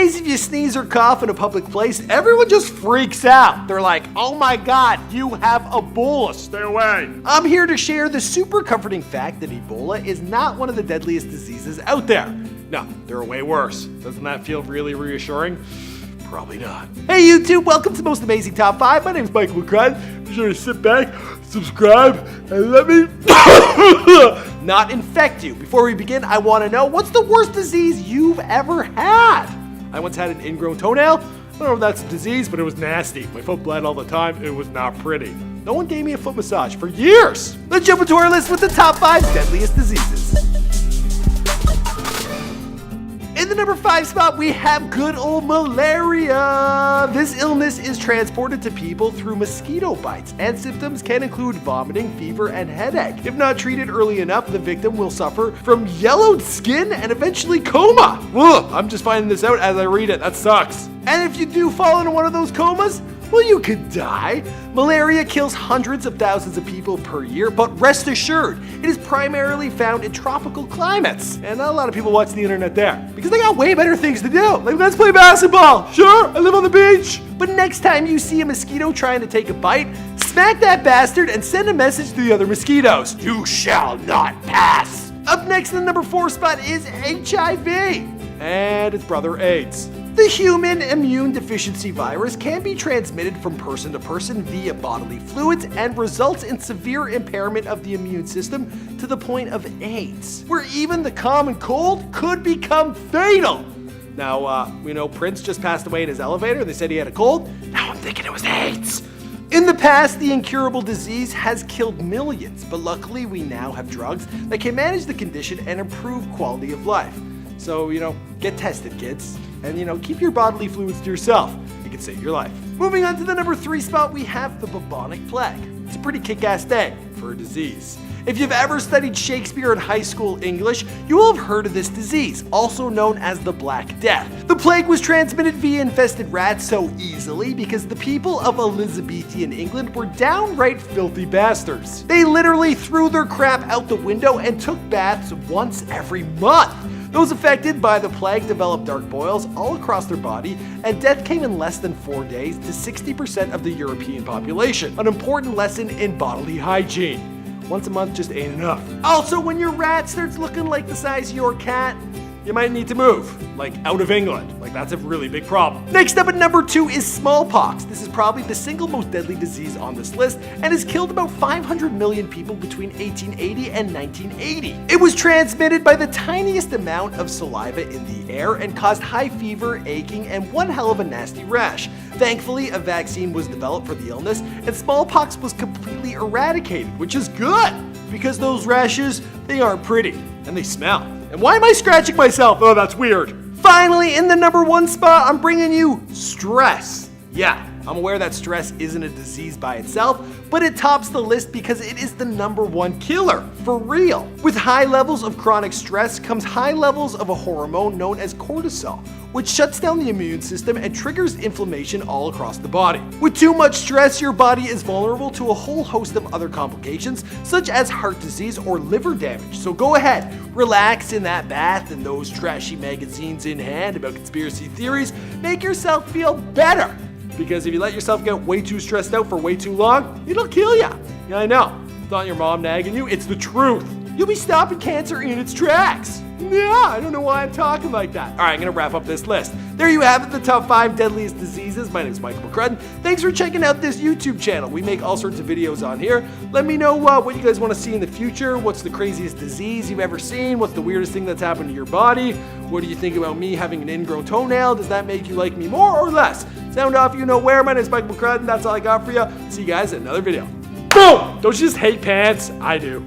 days, if you sneeze or cough in a public place, everyone just freaks out. They're like, oh my God, you have Ebola, stay away. I'm here to share the super comforting fact that Ebola is not one of the deadliest diseases out there. No, there are way worse. Doesn't that feel really reassuring? Probably not. Hey YouTube, welcome to Most Amazing Top 5. My name is Michael McCrud. Be sure to sit back, subscribe, and let me not infect you. Before we begin, I want to know, what's the worst disease you've ever had? I once had an ingrown toenail. I don't know if that's a disease, but it was nasty. My foot bled all the time. It was not pretty. No one gave me a foot massage for years. Let's jump into our list with the top 5 deadliest diseases. In the number 5 spot, we have good old malaria. This illness is transported to people through mosquito bites, and symptoms can include vomiting, fever, and headache. If not treated early enough, the victim will suffer from yellowed skin and eventually coma. Ugh, I'm just finding this out as I read it. That sucks. And if you do fall into one of those comas, well, you could die. Malaria kills hundreds of thousands of people per year, but rest assured, it is primarily found in tropical climates. And not a lot of people watch the internet there, because they got way better things to do. Like, let's play basketball. Sure, I live on the beach. But next time you see a mosquito trying to take a bite, smack that bastard and send a message to the other mosquitoes. You shall not pass. Up next in the number 4 spot is HIV and its brother AIDS. The human immune deficiency virus can be transmitted from person to person via bodily fluids and results in severe impairment of the immune system to the point of AIDS, where even the common cold could become fatal. Now, we know Prince just passed away in his elevator. They said he had a cold. Now I'm thinking it was AIDS. In the past, the incurable disease has killed millions, but luckily we now have drugs that can manage the condition and improve quality of life. So, get tested, kids. And, keep your bodily fluids to yourself. It can save your life. Moving on to the number 3 spot, we have the bubonic plague. It's a pretty kick-ass thing for a disease. If you've ever studied Shakespeare in high school English, you will have heard of this disease, also known as the Black Death. The plague was transmitted via infested rats so easily because the people of Elizabethan England were downright filthy bastards. They literally threw their crap out the window and took baths once every month. Those affected by the plague developed dark boils all across their body, and death came in less than 4 days to 60% of the European population. An important lesson in bodily hygiene. Once a month just ain't enough. Also, when your rat starts looking like the size of your cat, you might need to move, like out of England. Like, that's a really big problem. Next up at number 2 is smallpox. This is probably the single most deadly disease on this list and has killed about 500 million people between 1880 and 1980. It was transmitted by the tiniest amount of saliva in the air and caused high fever, aching, and one hell of a nasty rash. Thankfully, a vaccine was developed for the illness, and smallpox was completely eradicated, which is good, because those rashes, they aren't pretty, and they smell. And why am I scratching myself? Oh, that's weird. Finally, in the number 1 spot, I'm bringing you stress. Yeah, I'm aware that stress isn't a disease by itself, but it tops the list because it is the number 1 killer, for real. With high levels of chronic stress comes high levels of a hormone known as cortisol, which shuts down the immune system and triggers inflammation all across the body. With too much stress, your body is vulnerable to a whole host of other complications, such as heart disease or liver damage. So go ahead, relax in that bath and those trashy magazines in hand about conspiracy theories. Make yourself feel better. Because if you let yourself get way too stressed out for way too long, it'll kill you. Yeah, I know. It's not your mom nagging you, it's the truth. You'll be stopping cancer in its tracks. Yeah, I don't know why I'm talking like that. All right, I'm gonna wrap up this list. There you have it, the top 5 deadliest diseases. My name is Michael McCrud. Thanks for checking out this YouTube channel. We make all sorts of videos on here. Let me know what you guys want to see in the future. What's the craziest disease you've ever seen? What's the weirdest thing that's happened to your body? What do you think about me having an ingrown toenail? Does that make you like me more or less? Sound off, you know where. My name is Michael McCrud, and that's all I got for you. See you guys in another video. Boom! Don't you just hate pants? I do.